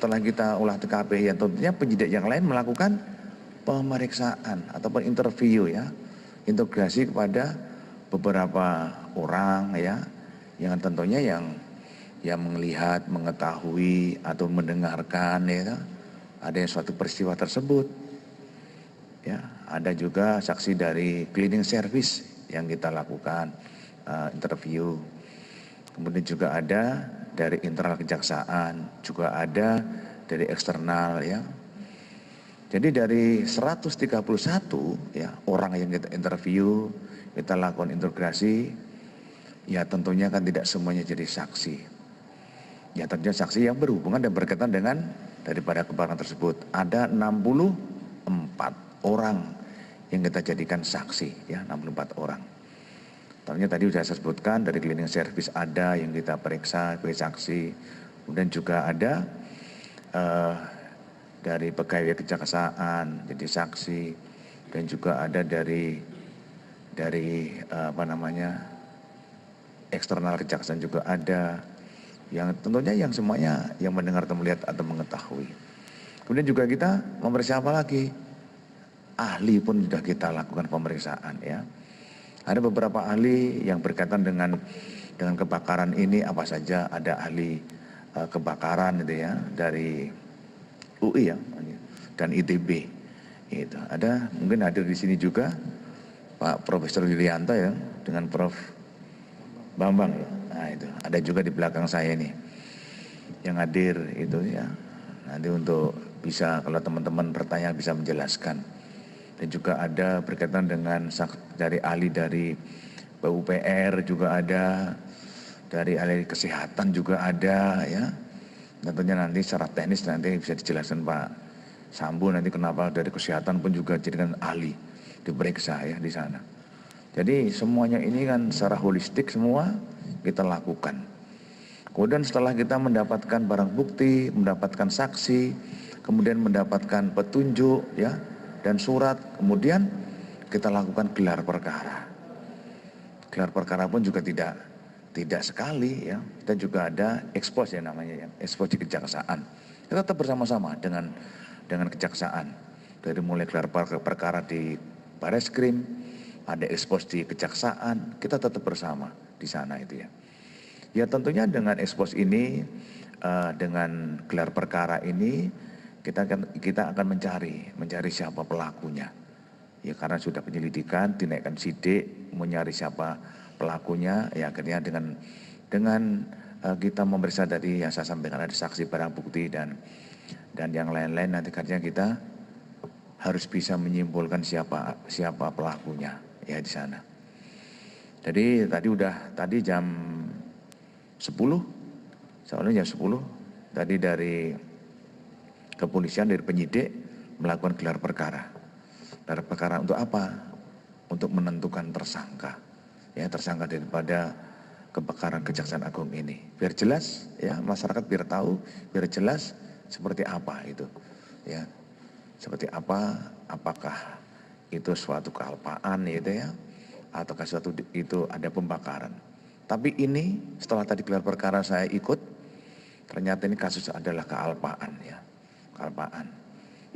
Setelah kita olah TKP, ya tentunya penyidik yang lain melakukan pemeriksaan ataupun interview ya, integrasi kepada beberapa orang ya, yang tentunya yang melihat, mengetahui atau mendengarkan ya, ada yang suatu peristiwa tersebut. Ya, ada juga saksi dari cleaning service yang kita lakukan interview. Kemudian juga ada dari internal kejaksaan, juga ada dari eksternal ya. Jadi dari 131 ya orang yang kita interview, kita lakukan integrasi, ya tentunya kan tidak semuanya jadi saksi. Ya tentunya saksi yang berhubungan dan berkaitan dengan daripada kebakaran tersebut. Ada 64 orang yang kita jadikan saksi ya, 64 orang. Tentunya tadi sudah saya sebutkan dari cleaning service ada yang kita periksa sebagai saksi, kemudian juga ada dari pegawai kejaksaan jadi saksi, dan juga ada dari eksternal kejaksaan juga ada, yang tentunya yang semuanya yang mendengar atau melihat atau mengetahui. Kemudian juga kita memeriksa apa lagi? Ahli pun sudah kita lakukan pemeriksaan ya. Ada beberapa ahli yang berkaitan dengan kebakaran ini apa saja. Ada ahli kebakaran itu ya dari UI ya dan ITB. Itu ada mungkin hadir di sini juga Pak Profesor Yulianto ya dengan Prof Bambang. Nah itu ada juga di belakang saya nih yang hadir itu ya. Nanti untuk bisa kalau teman-teman bertanya bisa menjelaskan. Dan juga ada berkaitan dengan dari ahli dari PUPR juga ada, dari ahli kesehatan juga ada ya. Tentunya nanti secara teknis nanti bisa dijelaskan Pak Sambu nanti kenapa dari kesehatan pun juga jadikan ahli diperiksa ya di sana. Jadi semuanya ini kan secara holistik semua kita lakukan. Kemudian setelah kita mendapatkan barang bukti, mendapatkan saksi, kemudian mendapatkan petunjuk ya dan surat, kemudian kita lakukan gelar perkara. Gelar perkara pun juga tidak sekali ya. Kita juga ada ekspos ya namanya ya, ekspos di kejaksaan. Kita tetap bersama-sama dengan kejaksaan. Dari mulai gelar perkara di Bareskrim, ada ekspos di kejaksaan, kita tetap bersama di sana itu ya. Ya tentunya dengan ekspos ini, dengan gelar perkara ini, kita akan mencari siapa pelakunya. Ya karena sudah penyelidikan, dinaikkan sidik, mencari siapa pelakunya. Ya akhirnya dengan kita memeriksa tadi yang saya sampaikan ada saksi barang bukti dan yang lain-lain, nanti akhirnya kita harus bisa menyimpulkan siapa pelakunya ya di sana. Jadi tadi jam 10, soalnya jam 10 tadi dari kepolisian dari penyidik melakukan gelar perkara. Gelar perkara untuk apa? Untuk menentukan tersangka. Ya, tersangka daripada kebakaran Kejaksaan Agung ini. Biar jelas ya, masyarakat biar tahu, biar jelas seperti apa itu. Ya. Seperti apa, apakah itu suatu kealpaan gitu ya, ataukah suatu itu ada pembakaran. Tapi ini setelah tadi gelar perkara saya ikut, ternyata ini kasus adalah kealpaan ya. Kealpaan.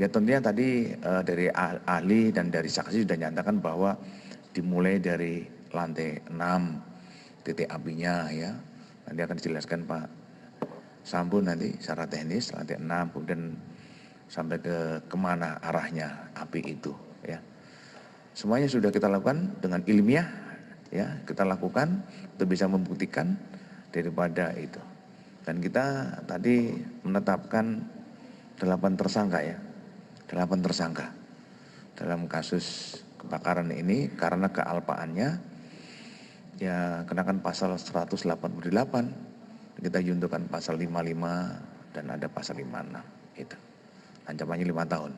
Ya tentunya tadi dari ahli dan dari saksi sudah nyatakan bahwa dimulai dari lantai 6 titik apinya ya. Nanti akan dijelaskan Pak Sambu nanti secara teknis lantai 6 kemudian sampai ke kemana arahnya api itu ya. Semuanya sudah kita lakukan dengan ilmiah ya, kita lakukan untuk bisa membuktikan daripada itu. Dan kita tadi menetapkan 8 tersangka ya, 8 tersangka dalam kasus kebakaran ini karena kealpaannya ya kenakan pasal 188, kita juntukan pasal 55 dan ada pasal 56 itu. Ancamannya 5 tahun.